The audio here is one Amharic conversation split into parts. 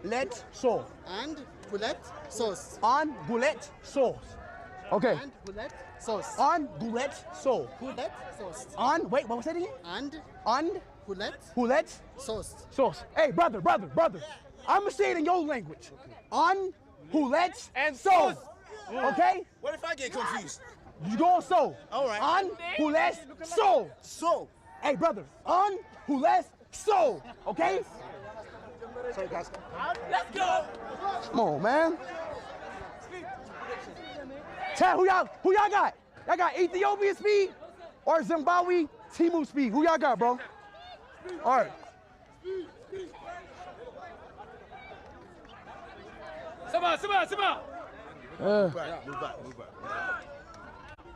let sauce. And bullet sauce. On bullet sauce. Okay. And bullet sauce. On bullet sauce. Bullet sauce. On, wait, what was that again? And On bullet sauce. sauce. Hey, brother. I'm going to say it in your language. On bullet And sauce. sauce. Okay? What if I get confused? You go so. All right. On bullet sauce. So. Hey, brother. On bullet sauce. Okay? Sorry, guys. Let's go. Come on, man. Chad, who y'all got? Y'all got Ethiopian speed or Zimbabwe Timu speed? Who y'all got, bro? All right. Sama. Move back.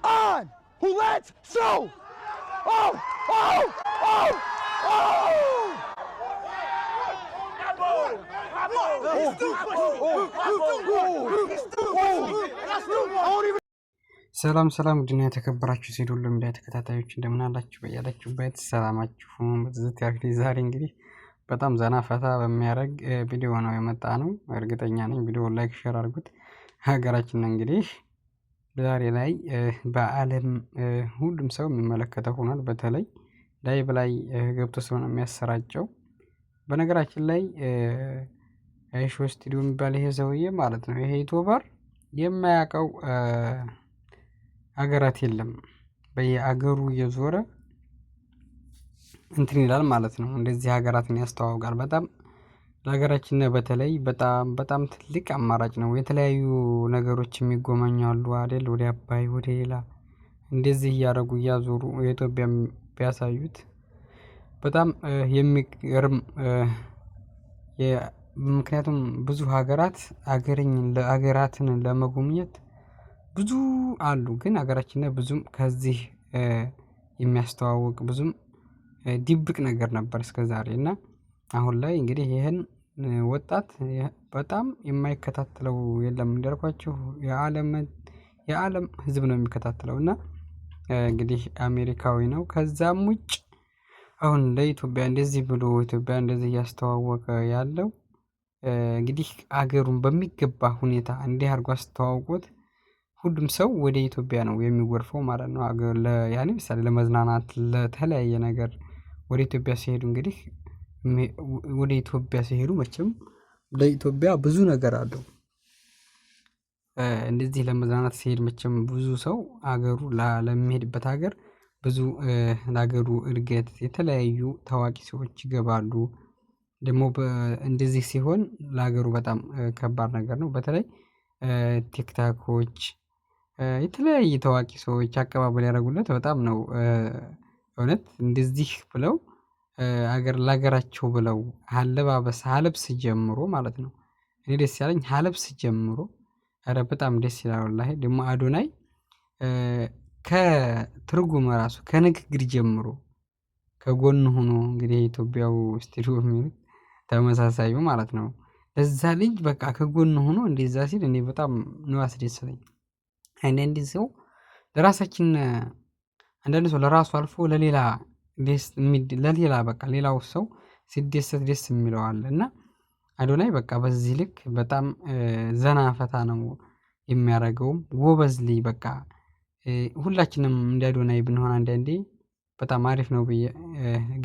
On! Who lets? So! Oh! ሰላም ውድና የተከበራችሁ ሴት ሁሉ ሚዲያ ተከታታዮች እንደምን አላችሁ? በያላችሁበት ሰላማችሁ በዝት ያርግልኝ። ዛሬ እንግዲህ በጣም ዘና ፈታ በሚያደርግ ቪዲዮ ነው የመጣ ነው። እርግጠኛ ነኝ ቪዲዮ ላይክ ሼር አድርጉት። ሀገራችን እንግዲህ ዛሬ ላይ በዓለም ሁሉም ሰው የሚመለከተው ሆኗል። በተለይ ላይቭ ላይ ገብቶ ስለሆነ የሚያሰራጨው። በነገራችን ላይ አይሾ ስቱዲዮ የሚባል ይሄ ሰውዬ ማለት ነው፣ ይሄ ዩቲዩበር የማያውቀው ሀገራት የለም። በየአገሩ እየዞረ እንትን ይላል ማለት ነው። እንደዚህ ሀገራትን ያስተዋውቃል። በጣም ለሀገራችን በተለይ በጣም ትልቅ አማራጭ ነው። የተለያዩ ነገሮች የሚጎመኛሉ አይደል? ወደ አባይ ወደ ሌላ እንደዚህ እያደረጉ እያዞሩ የኢትዮጵያ ቢያሳዩት በጣም የሚገርም ምክንያቱም ብዙ ሀገራት ሀገራትን ለመጎብኘት ብዙ አሉ፣ ግን ሀገራችን ብዙም ከዚህ የሚያስተዋውቅ ብዙም ድብቅ ነገር ነበር እስከዛሬ እና አሁን ላይ እንግዲህ ይህን ወጣት በጣም የማይከታተለው የለም። እንዳልኳችሁ የዓለም ሕዝብ ነው የሚከታተለው እና እንግዲህ አሜሪካዊ ነው። ከዛም ውጭ አሁን ለኢትዮጵያ እንደዚህ ብሎ ኢትዮጵያ እንደዚህ እያስተዋወቀ ያለው እንግዲህ አገሩን በሚገባ ሁኔታ እንዲህ አድርጎ አስተዋውቆት ሁሉም ሰው ወደ ኢትዮጵያ ነው የሚጎርፈው ማለት ነው። ያኔ ምሳሌ ለመዝናናት ለተለያየ ነገር ወደ ኢትዮጵያ ሲሄዱ እንግዲህ ወደ ኢትዮጵያ ሲሄዱ መቼም ለኢትዮጵያ ብዙ ነገር አለው። እንደዚህ ለመዝናናት ሲሄድ መቼም ብዙ ሰው አገሩ ለሚሄድበት ሀገር ብዙ ለሀገሩ እድገት የተለያዩ ታዋቂ ሰዎች ይገባሉ። ደግሞ እንደዚህ ሲሆን ለሀገሩ በጣም ከባድ ነገር ነው። በተለይ ቲክታኮች የተለያዩ ታዋቂ ሰዎች አቀባበል ያደረጉለት በጣም ነው እውነት። እንደዚህ ብለው ለሀገራቸው ብለው ሀለብስ ጀምሮ ማለት ነው። እኔ ደስ ያለኝ ሀለብስ ጀምሮ ኧረ በጣም ደስ ይላል ወላሂ። ደግሞ አዶናይ ከትርጉም ራሱ ከንግግር ጀምሮ ከጎን ሆኖ እንግዲህ የኢትዮጵያው ስቱዲዮ የሚሉት ተመሳሳዩ ማለት ነው። ለዛ ልጅ በቃ ከጎን ሆኖ እንደዛ ሲል እኔ በጣም ነው ያስደሰተኝ። አንዳንድ ሰው ለራሳችን አንዳንድ ሰው ለራሱ አልፎ ለሌላ በቃ ሌላው ሰው ሲደሰት ደስ የሚለው አለ እና አዶናይ በቃ በዚህ ልክ በጣም ዘና ፈታ ነው የሚያደርገውም ጎበዝ ልጅ በቃ ሁላችንም እንደ አዶናይ ብንሆን አንዳንዴ በጣም አሪፍ ነው ብዬ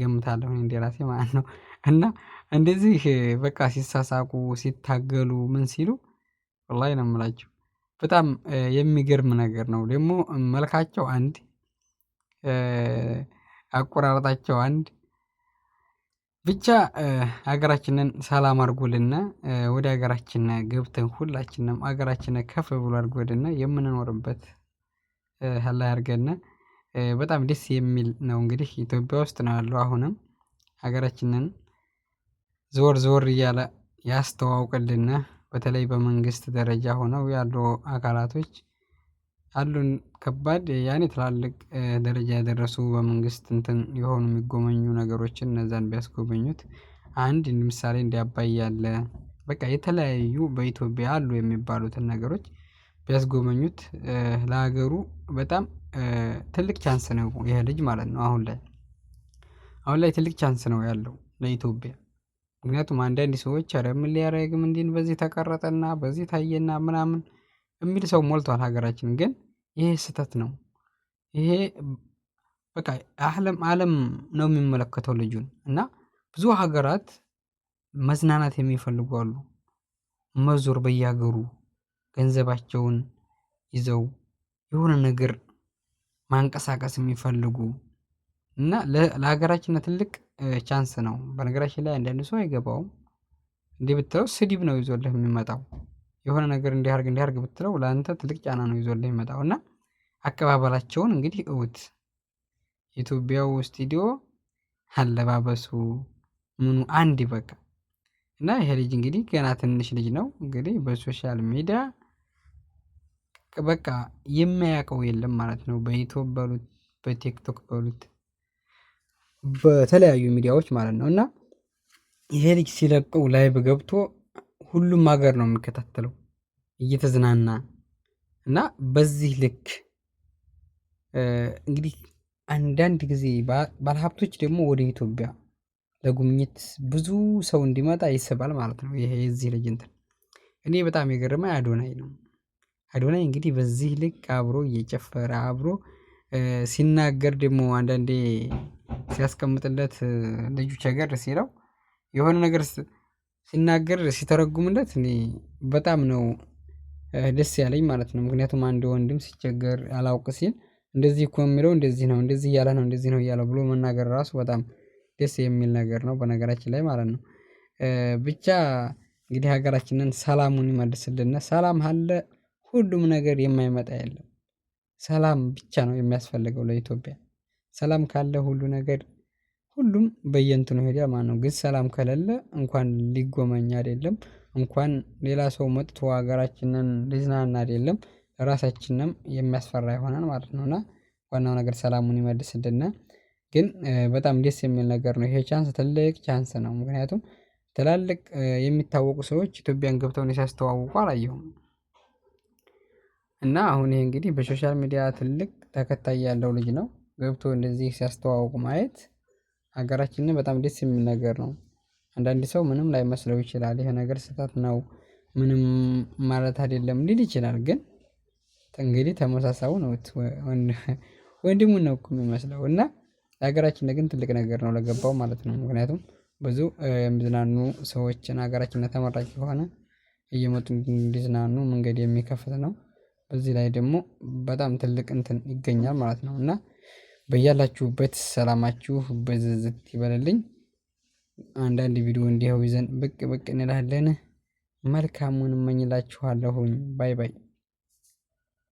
ገምታለሁ እንደራሴ ማለት ነው። እና እንደዚህ በቃ ሲሳሳቁ ሲታገሉ ምን ሲሉ ወላሂ ነው የምላችሁ በጣም የሚገርም ነገር ነው። ደግሞ መልካቸው አንድ አቆራረጣቸው አንድ ብቻ ሀገራችንን ሰላም አድርጎልና ወደ ሀገራችን ገብተን ሁላችንም ሀገራችንን ከፍ ብሎ አድርጎልና የምንኖርበት አላህ ያድርገን። በጣም ደስ የሚል ነው። እንግዲህ ኢትዮጵያ ውስጥ ነው ያለው። አሁንም ሀገራችንን ዞር እያለ ያስተዋውቅልን። በተለይ በመንግስት ደረጃ ሆነው ያሉ አካላቶች አሉን ከባድ ያኔ ትላልቅ ደረጃ የደረሱ በመንግስት እንትን የሆኑ የሚጎመኙ ነገሮችን እነዛን ቢያስጎበኙት አንድ ምሳሌ እንደ አባይ ያለ በቃ የተለያዩ በኢትዮጵያ አሉ የሚባሉትን ነገሮች ቢያስጎበኙት ለሀገሩ በጣም ትልቅ ቻንስ ነው ይሄ ልጅ ማለት ነው። አሁን ላይ ትልቅ ቻንስ ነው ያለው ለኢትዮጵያ። ምክንያቱም አንዳንድ ሰዎች ኧረ ምን ሊያደርግም እንዲን በዚህ ተቀረጠና በዚህ ታየና ምናምን የሚል ሰው ሞልቷል ሀገራችን። ግን ይሄ ስህተት ነው። ይሄ በቃ ዓለም ነው የሚመለከተው ልጁን እና ብዙ ሀገራት መዝናናት የሚፈልጉ አሉ። መዞር በየሀገሩ ገንዘባቸውን ይዘው የሆነ ነገር ማንቀሳቀስ የሚፈልጉ እና ለሀገራችን ትልቅ ቻንስ ነው። በነገራችን ላይ አንዳንድ ሰው አይገባውም። እንዲህ ብትለው ስድብ ነው ይዞልህ የሚመጣው። የሆነ ነገር እንዲያርግ ብትለው ለአንተ ትልቅ ጫና ነው ይዞልህ የሚመጣው እና አቀባበላቸውን እንግዲህ እውት ኢትዮጵያው ስቱዲዮ አለባበሱ ምኑ አንድ በቃ እና ይሄ ልጅ እንግዲህ ገና ትንሽ ልጅ ነው። እንግዲህ በሶሻል ሚዲያ በቃ የማያውቀው የለም ማለት ነው። በዩቲዩብ በሉት በቲክቶክ በሉት በተለያዩ ሚዲያዎች ማለት ነው። እና ይሄ ልጅ ሲለቀው ላይቭ ገብቶ ሁሉም ሀገር ነው የሚከታተለው እየተዝናና እና በዚህ ልክ እንግዲህ አንዳንድ ጊዜ ባለሀብቶች ደግሞ ወደ ኢትዮጵያ ለጉብኝት ብዙ ሰው እንዲመጣ ይስባል ማለት ነው። ይሄ የዚህ ልጅ እንትን እኔ በጣም የገረመኝ አዶናይ ነው። አዶናይ እንግዲህ በዚህ ልክ አብሮ እየጨፈረ አብሮ ሲናገር ደግሞ አንዳንዴ ሲያስቀምጥለት ልጁ ቸገር ሲለው የሆነ ነገር ሲናገር ሲተረጉምለት እኔ በጣም ነው ደስ ያለኝ ማለት ነው። ምክንያቱም አንድ ወንድም ሲቸገር አላውቅ ሲል እንደዚህ እኮ የሚለው እንደዚህ ነው እንደዚህ እያለ ነው እንደዚህ ነው እያለ ብሎ መናገር ራሱ በጣም ደስ የሚል ነገር ነው በነገራችን ላይ ማለት ነው። ብቻ እንግዲህ ሀገራችንን ሰላሙን ይመልስልን። ሰላም አለ ሁሉም ነገር የማይመጣ የለም። ሰላም ብቻ ነው የሚያስፈልገው ለኢትዮጵያ። ሰላም ካለ ሁሉ ነገር ሁሉም በየእንትኑ ሄዷል ማለት ነው። ግን ሰላም ከሌለ እንኳን ሊጎመኝ አይደለም እንኳን ሌላ ሰው መጥቶ ሀገራችንን ሊዝናና አይደለም ራሳችንንም የሚያስፈራ ይሆናል ማለት ነው። እና ዋናው ነገር ሰላሙን ይመልስልን። ግን በጣም ደስ የሚል ነገር ነው። ይሄ ቻንስ ትልቅ ቻንስ ነው። ምክንያቱም ትላልቅ የሚታወቁ ሰዎች ኢትዮጵያን ገብተው ሲያስተዋውቁ አላየሁም። እና አሁን ይሄ እንግዲህ በሶሻል ሚዲያ ትልቅ ተከታይ ያለው ልጅ ነው። ገብቶ እንደዚህ ሲያስተዋውቁ ማየት ሀገራችንን በጣም ደስ የሚል ነገር ነው። አንዳንድ ሰው ምንም ላይመስለው ይችላል። ይሄ ነገር ስህተት ነው ምንም ማለት አይደለም ሊል ይችላል። ግን እንግዲህ ተመሳሳዩ ነው ወንድሙን ነው እኮ የሚመስለው። እና ለሀገራችን ግን ትልቅ ነገር ነው ለገባው ማለት ነው። ምክንያቱም ብዙ የሚዝናኑ ሰዎችን ሀገራችን ተመራጭ ከሆነ እየመጡ እንዲዝናኑ መንገድ የሚከፍት ነው። በዚህ ላይ ደግሞ በጣም ትልቅ እንትን ይገኛል ማለት ነው። እና በያላችሁበት ሰላማችሁ ብዝዝት ይበልልኝ። አንዳንድ ቪዲዮ እንዲሁ ይዘን ብቅ እንላለን። መልካሙን እመኝላችኋለሁኝ። ባይ ባይ